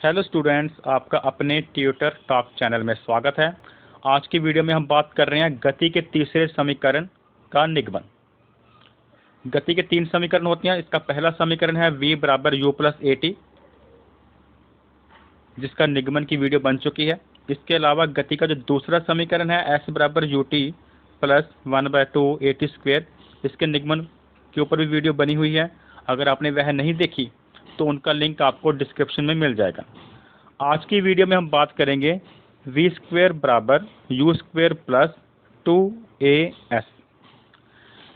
Hello students, आपका अपने tutor talk channel में स्वागत है। आज की वीडियो में हम बात कर रहे हैं गति के तीसरे समीकरण का निगमन। गति के तीन समीकरण होते हैं। इसका पहला समीकरण है v बराबर u प्लस ए टी, जिसका निगमन की वीडियो बन चुकी है। इसके अलावा गति का जो दूसरा समीकरण है s बराबर U T plus 1/2 A T square, इसके निगमन के ऊपर भी वीडियो बनी हुई है। अगर आपने वह नहीं देखी तो उनका लिंक आपको डिस्क्रिप्शन में मिल जाएगा। आज की वीडियो में हम बात करेंगे वी स्क्वेयर बराबर you square plus 2as।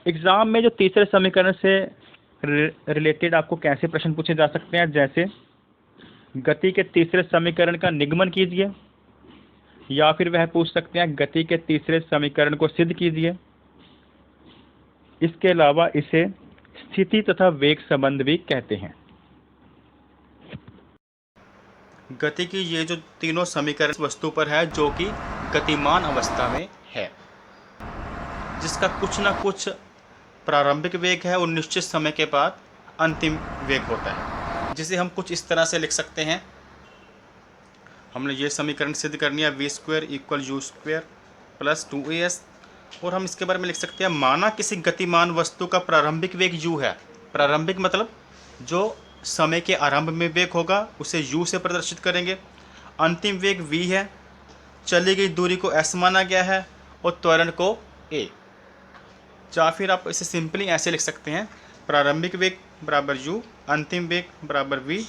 Exam में जो तीसरे समीकरण से रिलेटेड आपको कैसे प्रश्न पूछे जा सकते हैं, जैसे गति के तीसरे समीकरण का निगमन कीजिए, या फिर वह पूछ सकते हैं गति के तीसरे समीकरण को सिद्ध कीजिए। इसके अलावा इसे स्थिति तथा वेग संबंध भी कहते हैं। गति की ये जो तीनों समीकरण वस्तु पर है जो कि गतिमान अवस्था में है, जिसका कुछ ना कुछ प्रारंभिक वेग है और निश्चित समय के बाद अंतिम वेग होता है, जिसे हम कुछ इस तरह से लिख सकते हैं। हमने ये समीकरण सिद्ध करनी है, V square equal U square plus 2as, और हम इसके बारे में लिख सकते हैं, माना किसी गतिमान वस्तु का प्रारंभिक वेग u है। प्रारंभिक मतलब जो समय के आरंभ में वेग होगा उसे u से प्रदर्शित करेंगे। अंतिम वेग v है। चली गई दूरी को s माना गया है और त्वरण को a। या फिर आप इसे सिंपली ऐसे लिख सकते हैं, प्रारंभिक वेग बराबर u, अंतिम वेग बराबर v।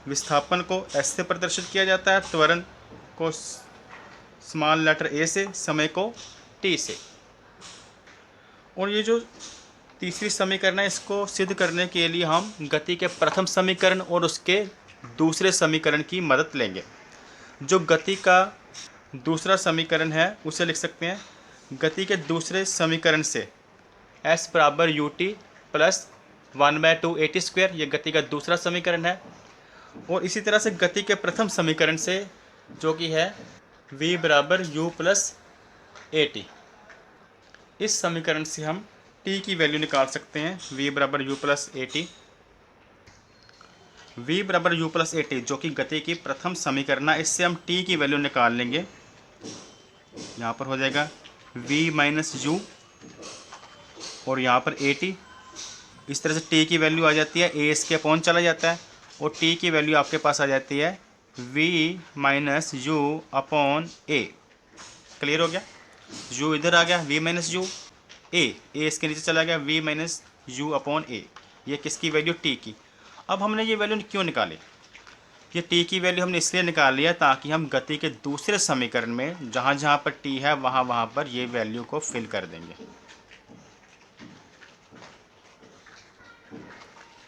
विस्थापन को s से प्रदर्शित किया जाता है, त्वरण को स्मॉल लेटर a से, समय को t से। और ये जो तीसरी समीकरण है, इसको सिद्ध करने के लिए हम गति के प्रथम समीकरण और उसके दूसरे समीकरण की मदद लेंगे। जो गति का दूसरा समीकरण है उसे लिख सकते हैं, गति के दूसरे समीकरण से s बराबर U T plus 1/2 A T square, यह गति का दूसरा समीकरण है। और इसी तरह से गति के प्रथम समीकरण से जो कि है v बराबर u प्लस ए टी, इस समीकरण से हम t की वैल्यू निकाल सकते हैं, v बराबर u plus A T. v बराबर u प्लस ए टी जो कि गति की प्रथम समीकरण है, इससे हम t की वैल्यू निकाल लेंगे। यहाँ पर हो जाएगा v माइनस यू और यहाँ पर ए टी। इस तरह से t की वैल्यू आ जाती है, a इसके अपॉन चला जाता है और t की वैल्यू आपके पास आ जाती है v माइनस यू अपॉन ए। क्लियर हो गया? u इधर आ गया, v माइनस यू, a इसके नीचे चला गया, v माइनस यू अपॉन ए। ये किसकी वैल्यू? t की। अब हमने ये वैल्यू क्यों निकाली? ये t की वैल्यू हमने इसलिए निकाल लिया ताकि हम गति के दूसरे समीकरण में जहाँ जहाँ पर t है वहाँ पर ये वैल्यू को फिल कर देंगे।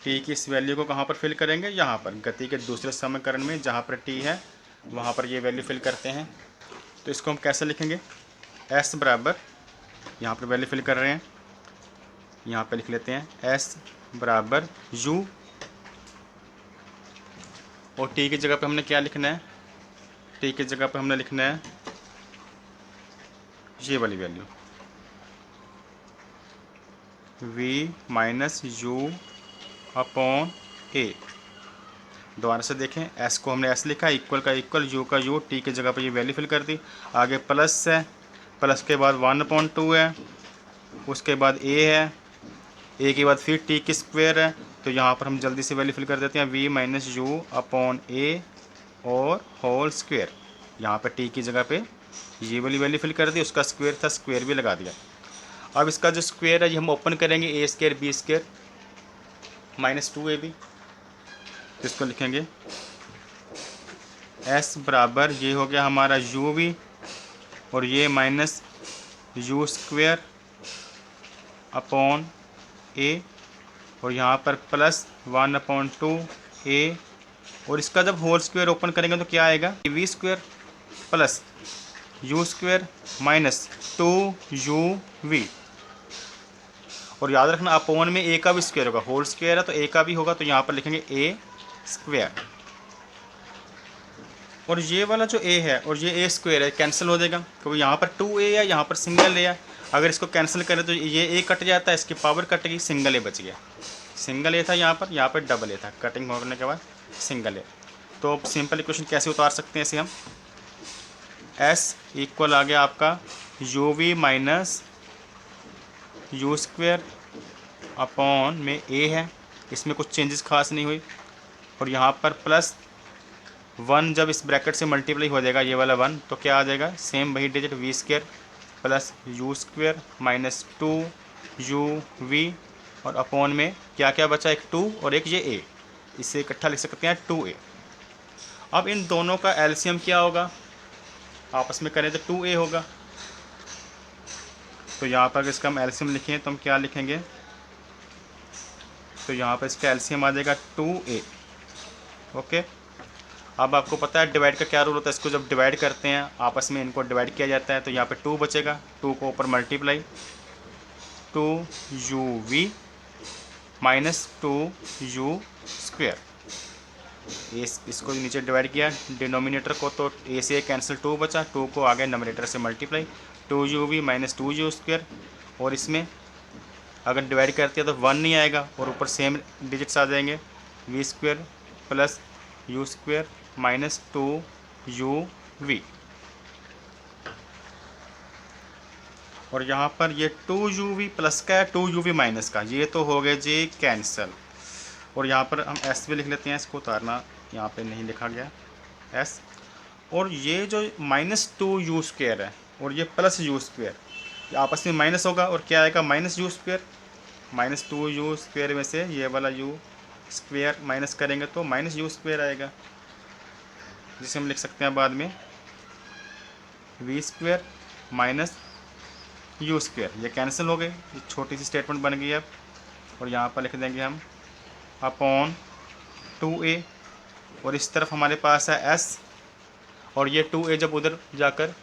t की इस वैल्यू को कहाँ पर फिल करेंगे? यहाँ पर गति के दूसरे समीकरण में जहाँ पर t है वहाँ पर ये वैल्यू फिल करते हैं। तो इसको हम कैसे लिखेंगे? s बराबर, यहाँ पर वैल्यू फिल कर रहे हैं, यहाँ पे लिख लेते हैं s बराबर u, और t की जगह पे हमने क्या लिखना है? t की जगह पे हमने लिखना है ये वाली value, v minus u upon a. दोबारा से देखें, s को हमने s लिखा, इक्वल का इक्वल, u का u, t की जगह पे ये वैल्यू फिल कर दी। आगे प्लस है, प्लस के बाद 1/2 है, उसके बाद a है, a के बाद फिर t की स्क्वायर है। तो यहाँ पर हम जल्दी से वैल्यू फिल कर देते हैं, v माइनस यू अपॉन ए और होल स्क्वायर। यहाँ पर t की जगह पे ये वाली वैल्यू फिल कर दी, उसका स्क्वायर था, स्क्वायर भी लगा दिया। अब इसका जो स्क्वायर है ये हम ओपन करेंगे, a square b square minus 2ab। तो इसको लिखेंगे s बराबर, ये हो गया हमारा u भी, और ये माइनस यू स्क्वायर अपॉन ए, और यहाँ पर प्लस 1/2 a, और इसका जब होल स्क्वायर ओपन करेंगे तो क्या आएगा? v square plus you square minus 2uv। और याद रखना अपॉन में a का भी स्क्वायर होगा, होल स्क्वायर है तो a का भी होगा, तो यहाँ पर लिखेंगे a स्क्वायर। और ये वाला जो a है और ये a स्क्वायर है कैंसिल हो जाएगा, क्योंकि यहाँ पर 2a है, यहाँ पर सिंगल a है। अगर इसको कैंसिल करें तो ये a कट जाता है, इसकी पावर कटेगी, सिंगल a बच गया। सिंगल a था यहाँ पर डबल a था, कटिंग होने के बाद सिंगल a। तो सिंपल इक्वेशन कैसे उतार सकते हैं इसे हम, एस इक्वल आ गया आपका U V minus U square upon में ए है, इसमें कुछ चेंजेस खास नहीं हुई, और यहाँ पर प्लस 1 जब इस ब्रैकेट से मल्टीप्लाई हो जाएगा ये वाला 1 तो क्या आ जाएगा, सेम वही digit V square plus U square minus 2 U V, और अपॉन में क्या क्या बचा, एक 2 और एक ये ए, इसे इकट्ठा लिख सकते हैं 2a। अब इन दोनों का एलसीएम क्या होगा, आपस में करें तो 2a होगा। तो यहाँ पर इसका हम एलसीएम लिखें तो हम क्या लिखेंगे, तो यहाँ पर इसका एलसीएम आ जाएगा 2a। ओके, अब आपको पता है डिवाइड का क्या रूल होता है, इसको जब डिवाइड करते हैं आपस में इनको डिवाइड किया जाता है तो यहाँ पे 2 बचेगा, 2 को ऊपर multiply 2uv minus 2u square, इसको नीचे डिवाइड किया डिनोमिनेटर को तो ए से कैंसिल 2 बचा, 2 को आगे नंबरेटर से multiply 2uv minus 2u square, और इसमें अगर डिवाइड करते हैं तो 1 नहीं आएगा और ऊपर सेम डिजिट्स आ जाएंगे V square plus U square minus 2uv, और यहाँ पर ये 2uv प्लस का है 2uv माइनस का, ये तो हो गए जी कैंसिल, और यहाँ पर हम एस भी लिख लेते हैं, इसको उतारना यहाँ पे नहीं लिखा गया एस, और ये जो माइनस 2u स्क्वेयर है और ये प्लस यू स्क्वेयर आपस में माइनस होगा, और क्या आएगा minus U square, minus 2u square में से ये वाला यू स्क्वेयर माइनस करेंगे तो माइनस यू स्क्वेयर आएगा, जिसे हम लिख सकते हैं बाद में V square minus U square, ये कैंसिल हो गई, ये छोटी सी स्टेटमेंट बन गई अब, और यहाँ पर लिख देंगे हम अपॉन 2a, और इस तरफ हमारे पास है s, और ये 2a जब उधर जाकर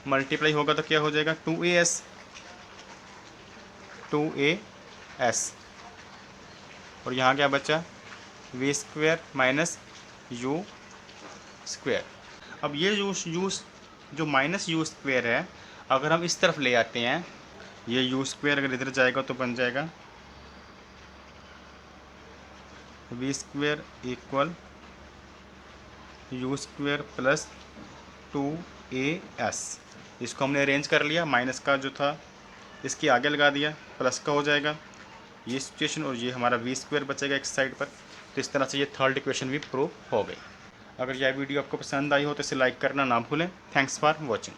मल्टीप्लाई होगा तो क्या हो जाएगा 2as, और यहाँ क्या बचा V square minus U square. अब ये यू जो माइनस यू स्क्वेयर है अगर हम इस तरफ ले आते हैं, ये यू स्क्वेयर अगर इधर जाएगा तो बन जाएगा V square equal U square plus 2as, इसको हमने अरेंज कर लिया, माइनस का जो था इसके आगे लगा दिया, प्लस का हो जाएगा ये सिचुएशन, और ये हमारा वी स्क्वेयर बचेगा एक साइड पर। तो इस तरह से ये थर्ड इक्वेशन भी प्रूव हो गई। अगर यह वीडियो आपको पसंद आई हो तो इसे लाइक करना ना भूलें। Thanks for watching.